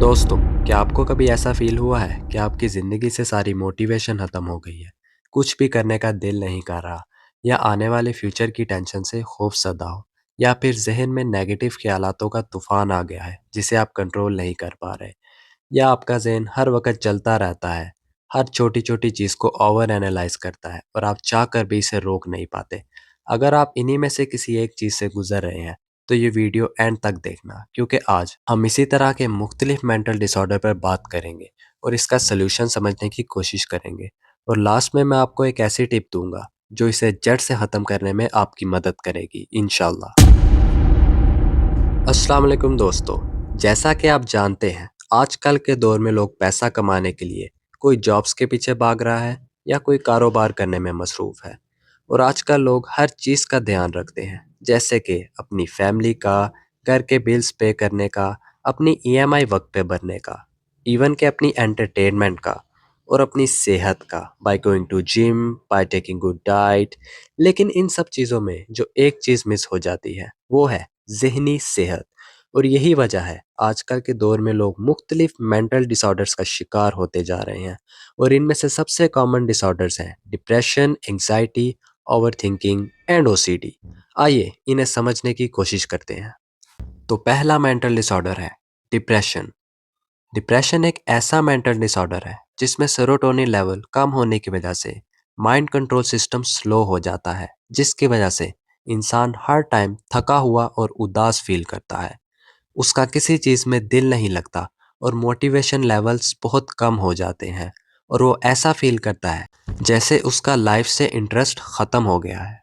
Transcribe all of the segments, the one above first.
दोस्तों, क्या आपको कभी ऐसा फील हुआ है कि आपकी ज़िंदगी से सारी मोटिवेशन ख़त्म हो गई है? कुछ भी करने का दिल नहीं कर रहा, या आने वाले फ्यूचर की टेंशन से खौफ़ज़दा हो, या फिर ज़हन में नेगेटिव ख़्यालातों का तूफ़ान आ गया है जिसे आप कंट्रोल नहीं कर पा रहे, या आपका ज़हन हर वक़्त चलता रहता है, हर छोटी-छोटी चीज़ को ओवर एनालाइज़ करता है और आप चाहकर भी इसे रोक नहीं पाते। अगर आप इन्हीं में से किसी एक चीज़ से गुज़र रहे हैं, तो ये वीडियो एंड तक देखना, क्योंकि आज हम इसी तरह के मुख्तलिफ मेंटल डिसऑर्डर पर बात करेंगे और इसका सलूशन समझने की कोशिश करेंगे। और लास्ट में मैं आपको एक ऐसी टिप दूंगा जो इसे जड़ से ख़त्म करने में आपकी मदद करेगी इंशाल्लाह। अस्सलाम वालेकुम दोस्तों, जैसा कि आप जानते हैं, आजकल के दौर में लोग पैसा कमाने के लिए कोई जॉब्स के पीछे भाग रहा है या कोई कारोबार करने में मसरूफ़ है। और आजकल लोग हर चीज़ का ध्यान रखते हैं, जैसे कि अपनी फैमिली का, घर के बिल्स पे करने का, अपनी ईएमआई वक्त पे भरने का, इवन कि अपनी एंटरटेनमेंट का और अपनी सेहत का, by going to gym, by taking good diet. लेकिन इन सब चीज़ों में जो एक चीज़ मिस हो जाती है, वो है ज़हनी सेहत। और यही वजह है आजकल के दौर में लोग मुख्तलिफ मेंटल डिसऑर्डर्स का शिकार होते जा रहे हैं। और इनमें से सबसे कॉमन डिसऑर्डर्स हैं depression, anxiety, overthinking and OCD. आइए इन्हें समझने की कोशिश करते हैं। तो पहला मेंटल डिसऑर्डर है डिप्रेशन। डिप्रेशन एक ऐसा मेंटल डिसऑर्डर है जिसमें सेरोटोनिन लेवल कम होने की वजह से माइंड कंट्रोल सिस्टम स्लो हो जाता है, जिसकी वजह से इंसान हर टाइम थका हुआ और उदास फील करता है। उसका किसी चीज़ में दिल नहीं लगता और मोटिवेशन लेवल्स बहुत कम हो जाते हैं। और वो ऐसा फील करता है जैसे उसका लाइफ से इंटरेस्ट ख़त्म हो गया है।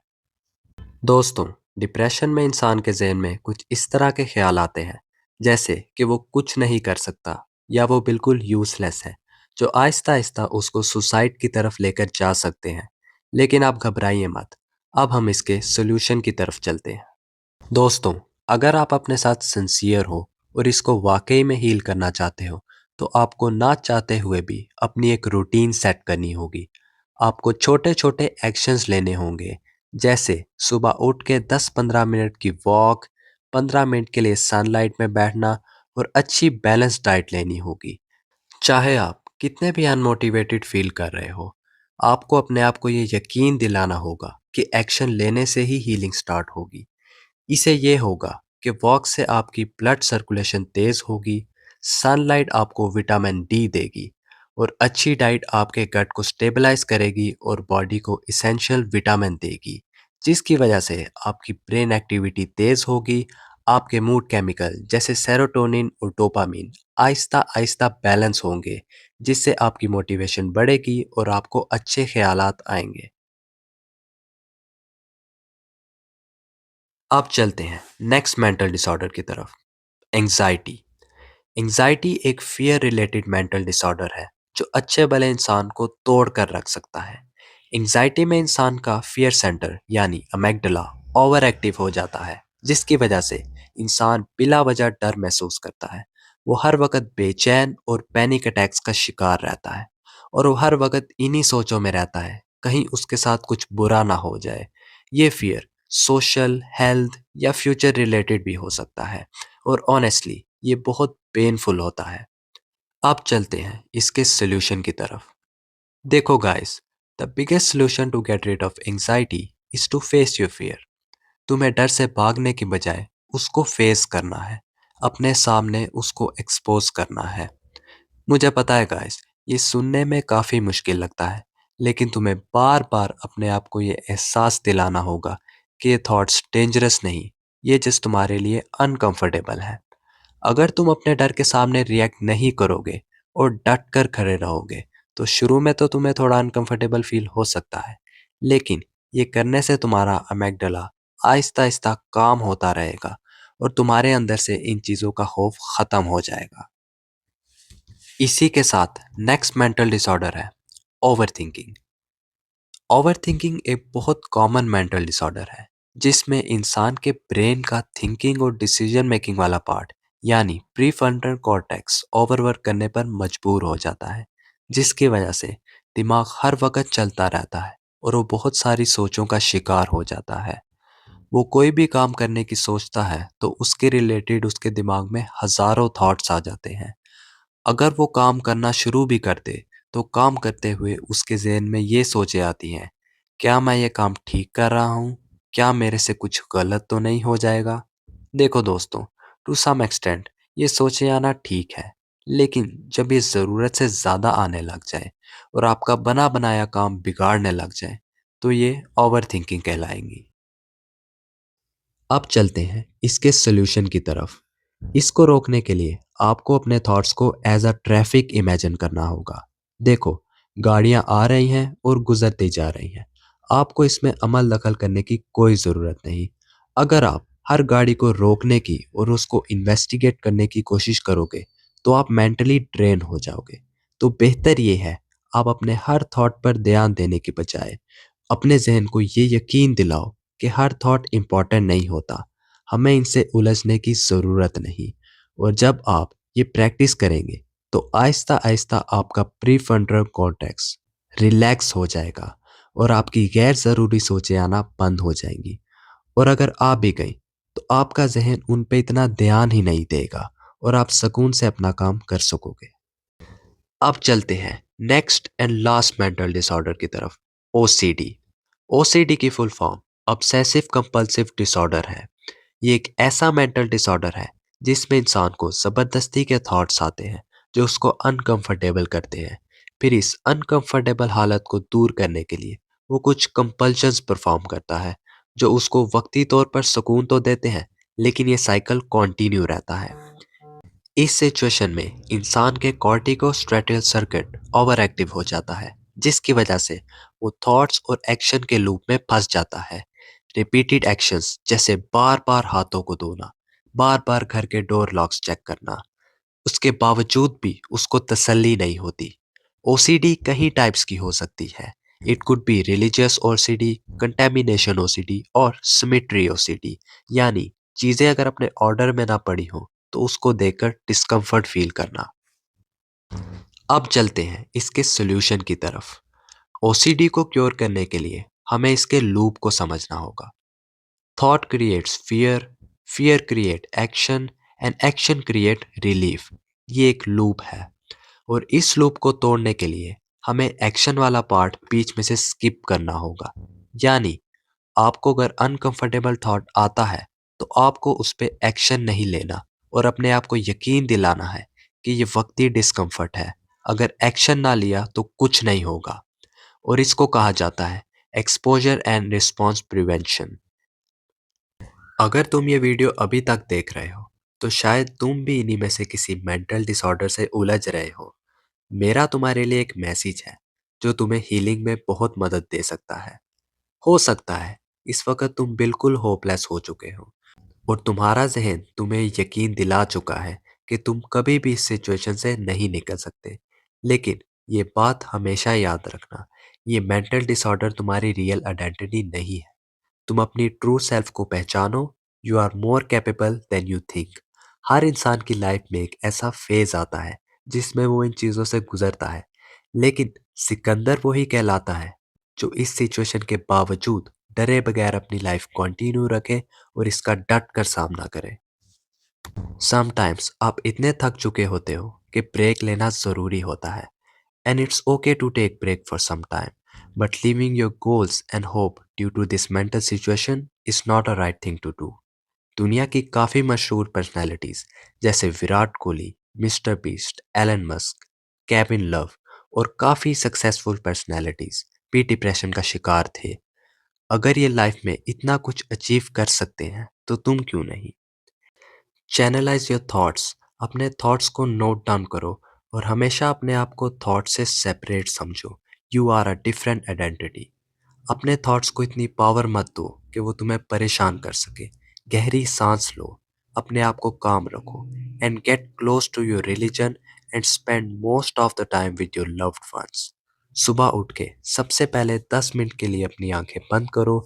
दोस्तों, डिप्रेशन में इंसान के ज़हन में कुछ इस तरह के ख्याल आते हैं, जैसे कि वो कुछ नहीं कर सकता या वो बिल्कुल यूज़लेस है, जो आहिस्ता आहिस्ता उसको सुसाइड की तरफ लेकर जा सकते हैं। लेकिन आप घबराइए मत, अब हम इसके सोल्यूशन की तरफ चलते हैं। दोस्तों, अगर आप अपने साथ सिंसियर हो और इसको वाकई में हील करना चाहते हो, तो आपको ना चाहते हुए भी अपनी एक रूटीन सेट करनी होगी। आपको छोटे छोटे एक्शंस लेने होंगे, जैसे सुबह उठ के 10-15 मिनट की वॉक, 15 मिनट के लिए सनलाइट में बैठना और अच्छी बैलेंस डाइट लेनी होगी। चाहे आप कितने भी अनमोटिवेटेड फील कर रहे हो, आपको अपने आप को ये यकीन दिलाना होगा कि एक्शन लेने से ही हीलिंग स्टार्ट होगी। इससे ये होगा कि वॉक से आपकी ब्लड सर्कुलेशन तेज होगी, सनलाइट आपको विटामिन डी देगी और अच्छी डाइट आपके गट को स्टेबलाइज करेगी और बॉडी को इसेंशियल विटामिन देगी, जिसकी वजह से आपकी ब्रेन एक्टिविटी तेज होगी। आपके मूड केमिकल जैसे सेरोटोनिन और डोपामिन आहिस्ता आहिस्ता बैलेंस होंगे, जिससे आपकी मोटिवेशन बढ़ेगी और आपको अच्छे ख्यालात आएंगे। अब चलते हैं नेक्स्ट मेंटल डिसऑर्डर की तरफ, एंग्जाइटी। एंग्जाइटी एक फियर रिलेटेड मेंटल डिसऑर्डर है जो अच्छे भले इंसान को तोड़ कर रख सकता है। एंग्जाइटी में इंसान का फियर सेंटर यानी अमेगडला ओवर एक्टिव हो जाता है, जिसकी वजह से इंसान बिला वजह डर महसूस करता है। वो हर वक्त बेचैन और पैनिक अटैक्स का शिकार रहता है और वो हर वक्त इन्हीं सोचों में रहता है कहीं उसके साथ कुछ बुरा ना हो जाए। ये फियर सोशल, हेल्थ या फ्यूचर रिलेटेड भी हो सकता है और ऑनेस्टली ये बहुत पेनफुल होता है। अब चलते हैं इसके सॉल्यूशन की तरफ। देखो guys, the biggest solution to get rid of anxiety is to face your fear. तुम्हें डर से भागने की बजाय उसको फेस करना है, अपने सामने उसको एक्सपोज करना है। मुझे पता है गाइस, ये सुनने में काफ़ी मुश्किल लगता है, लेकिन तुम्हें बार बार अपने आप को ये एहसास दिलाना होगा कि ये थॉट्स डेंजरस नहीं, ये जस्ट तुम्हारे लिए अनकंफर्टेबल है। अगर तुम अपने डर के सामने रिएक्ट नहीं करोगे और डट कर खड़े रहोगे, तो शुरू में तो तुम्हें थोड़ा अनकंफर्टेबल फील हो सकता है, लेकिन ये करने से तुम्हारा अमेगडला आहिस्ता आहिस्ता काम होता रहेगा और तुम्हारे अंदर से इन चीज़ों का खौफ ख़त्म हो जाएगा। इसी के साथ नेक्स्ट मेंटल डिसऑर्डर है ओवरथिंकिंग। ओवरथिंकिंग एक बहुत कॉमन मेंटल डिसऑर्डर है जिसमें इंसान के ब्रेन का थिंकिंग और डिसीजन मेकिंग वाला पार्ट यानी प्रीफ्रंटल कॉर्टेक्स ओवरवर्क करने पर मजबूर हो जाता है, जिसकी वजह से दिमाग हर वक्त चलता रहता है और वो बहुत सारी सोचों का शिकार हो जाता है। वो कोई भी काम करने की सोचता है तो उसके रिलेटेड उसके दिमाग में हजारों थॉट्स आ जाते हैं। अगर वो काम करना शुरू भी कर दे, तो काम करते हुए उसके ज़हन में ये सोचें आती हैं, क्या मैं ये काम ठीक कर रहा हूँ? क्या मेरे से कुछ गलत तो नहीं हो जाएगा? देखो दोस्तों, टू सम एक्सटेंट ये सोचें आना ठीक है, लेकिन जब ये ज़रूरत से ज़्यादा आने लग जाए और आपका बना बनाया काम बिगाड़ने लग जाए, तो ये ओवरथिंकिंग कहलाएंगी। अब चलते हैं इसके सॉल्यूशन की तरफ। इसको रोकने के लिए आपको अपने थॉट्स को एज अ ट्रैफिक इमेजिन करना होगा। देखो, गाड़ियां आ रही हैं और गुजरती जा रही हैं। आपको इसमें अमल दखल करने की कोई ज़रूरत नहीं। अगर आप हर गाड़ी को रोकने की और उसको इन्वेस्टिगेट करने की कोशिश करोगे, तो आप मेंटली ड्रेन हो जाओगे। तो बेहतर ये है, आप अपने हर थॉट पर ध्यान देने की बजाय अपने ज़हन को ये यकीन दिलाओ कि हर थॉट इम्पॉर्टेंट नहीं होता, हमें इनसे उलझने की ज़रूरत नहीं। और जब आप ये प्रैक्टिस करेंगे, तो आहिस्ता आहिस्ता आपका प्रीफ्रंटल कॉर्टेक्स रिलैक्स हो जाएगा और आपकी गैर ज़रूरी सोचें आना बंद हो जाएंगी। और अगर आ भी गई, तो आपका जहन उन पे इतना ध्यान ही नहीं देगा और आप सुकून से अपना काम कर सकोगे। अब चलते हैं next and last mental disorder की तरफ, ओसीडी। ओसीडी की full form obsessive compulsive disorder है। ये एक ऐसा मेंटल डिसऑर्डर है जिसमें इंसान को ज़बरदस्ती के थॉट्स आते हैं जो उसको अनकंफर्टेबल करते हैं। फिर इस अनकंफर्टेबल हालत को दूर करने के लिए वो कुछ कंपल्शंस परफॉर्म करता है जो उसको वक्ती तौर पर सुकून तो देते हैं, लेकिन ये साइकिल कंटिन्यू रहता है। इस सिचुएशन में इंसान के कॉर्टिकोस्ट्रेटल सर्किट ओवर एक्टिव हो जाता है, जिसकी वजह से वो थॉट्स और एक्शन के लूप में फंस जाता है। रिपीटेड एक्शंस जैसे बार बार हाथों को धोना, बार बार घर के डोर लॉक्स चेक करना, उसके बावजूद भी उसको तसल्ली नहीं होती। ओसीडी कई टाइप्स की हो सकती है। It could be religious OCD, contamination OCD और सिमेट्री ओसीडी, यानी चीजें अगर अपने ऑर्डर में ना पड़ी हो तो उसको देखकर डिस्कम्फर्ट फील करना। अब चलते हैं इसके सॉल्यूशन की तरफ। ओसीडी को क्योर करने के लिए हमें इसके लूप को समझना होगा। Thought creates fear, fear create action and action create relief. ये एक लूप है और इस लूप को तोड़ने के लिए हमें एक्शन वाला पार्ट बीच में से स्किप करना होगा। यानी आपको अगर अनकंफर्टेबल थॉट आता है, तो आपको उस पे एक्शन नहीं लेना और अपने आप को यकीन दिलाना है कि ये वक्ती डिस्कम्फर्ट है। अगर एक्शन ना लिया तो कुछ नहीं होगा, और इसको कहा जाता है एक्सपोजर एंड रिस्पॉन्स प्रिवेंशन। अगर तुम ये वीडियो अभी तक देख रहे हो, तो शायद तुम भी इन्हीं में से किसी मेंटल डिसऑर्डर से उलझ रहे हो। मेरा तुम्हारे लिए एक मैसेज है जो तुम्हें हीलिंग में बहुत मदद दे सकता है। हो सकता है इस वक्त तुम बिल्कुल होपलेस हो चुके हो और तुम्हारा जहन तुम्हें यकीन दिला चुका है कि तुम कभी भी इस सिचुएशन से नहीं निकल सकते। लेकिन ये बात हमेशा याद रखना, ये मेंटल डिसऑर्डर तुम्हारी रियल आइडेंटिटी नहीं है। तुम अपनी ट्रू सेल्फ को पहचानो। You are more capable than you think. हर इंसान की लाइफ में एक ऐसा फेज आता है जिसमें वो इन चीज़ों से गुजरता है, लेकिन सिकंदर वही कहलाता है जो इस सिचुएशन के बावजूद डरे बगैर अपनी लाइफ कंटिन्यू रखे और इसका डट कर सामना करे। समटाइम्स आप इतने थक चुके होते हो कि ब्रेक लेना ज़रूरी होता है, and it's okay to take break for some time, but living your goals and hope due to this mental situation is not a right thing to do. दुनिया की काफ़ी मशहूर पर्सनैलिटीज़ जैसे Virat Kohli, Mister Beast, Elon Musk, Kevin Love और काफ़ी successful personalities भी depression का शिकार थे। अगर ये लाइफ में इतना कुछ अचीव कर सकते हैं, तो तुम क्यों नहीं? Channelize your thoughts. अपने थॉट्स को नोट डाउन करो और हमेशा अपने आप को थॉट से सेपरेट समझो। You are a different identity. अपने थॉट्स को इतनी पावर मत दो कि वो तुम्हें परेशान कर सके। गहरी सांस लो, अपने आप को काम रखो, and get close to your religion and spend most of the time with your loved ones. सुबह उठ के सबसे पहले 10 मिनट के लिए अपनी आंखें बंद करो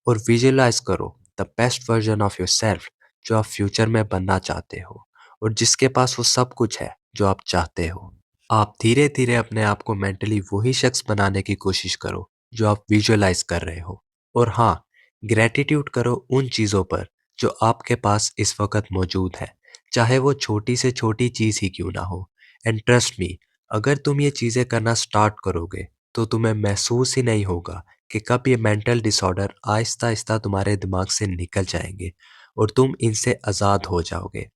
और विजुअलाइज करो the best version of your self जो आप फ्यूचर में बनना चाहते हो और जिसके पास वो सब कुछ है जो आप चाहते हो। आप धीरे धीरे अपने आप को मेंटली वही शख्स बनाने की कोशिश करो जो आप विजुअलाइज कर रहे हो। और हाँ, ग्रेटिट्यूड करो उन चीज़ों पर जो आपके पास इस वक्त मौजूद है, चाहे वो छोटी से छोटी चीज़ ही क्यों ना हो। एंड ट्रस्ट मी, अगर तुम ये चीज़ें करना स्टार्ट करोगे तो तुम्हें महसूस ही नहीं होगा कि कब ये मेंटल डिसऑर्डर आहिस्ता आहिस्ता तुम्हारे दिमाग से निकल जाएंगे और तुम इनसे आज़ाद हो जाओगे।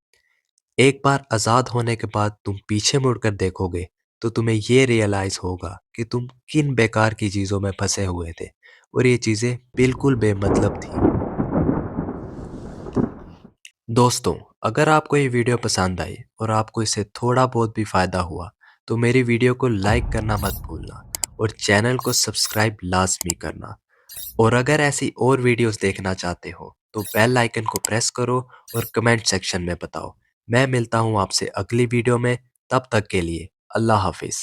एक बार आज़ाद होने के बाद तुम पीछे मुड़कर देखोगे तो तुम्हें ये रियलाइज़ होगा कि तुम किन बेकार की चीज़ों में फंसे हुए थे और ये चीज़ें बिल्कुल बेमतलब थी। दोस्तों, अगर आपको ये वीडियो पसंद आई और आपको इससे थोड़ा बहुत भी फ़ायदा हुआ तो मेरी वीडियो को लाइक करना मत भूलना और चैनल को सब्सक्राइब लाजमी करना। और अगर ऐसी और वीडियोस देखना चाहते हो तो बेल आइकन को प्रेस करो और कमेंट सेक्शन में बताओ। मैं मिलता हूँ आपसे अगली वीडियो में, तब तक के लिए अल्लाह हाफिज़।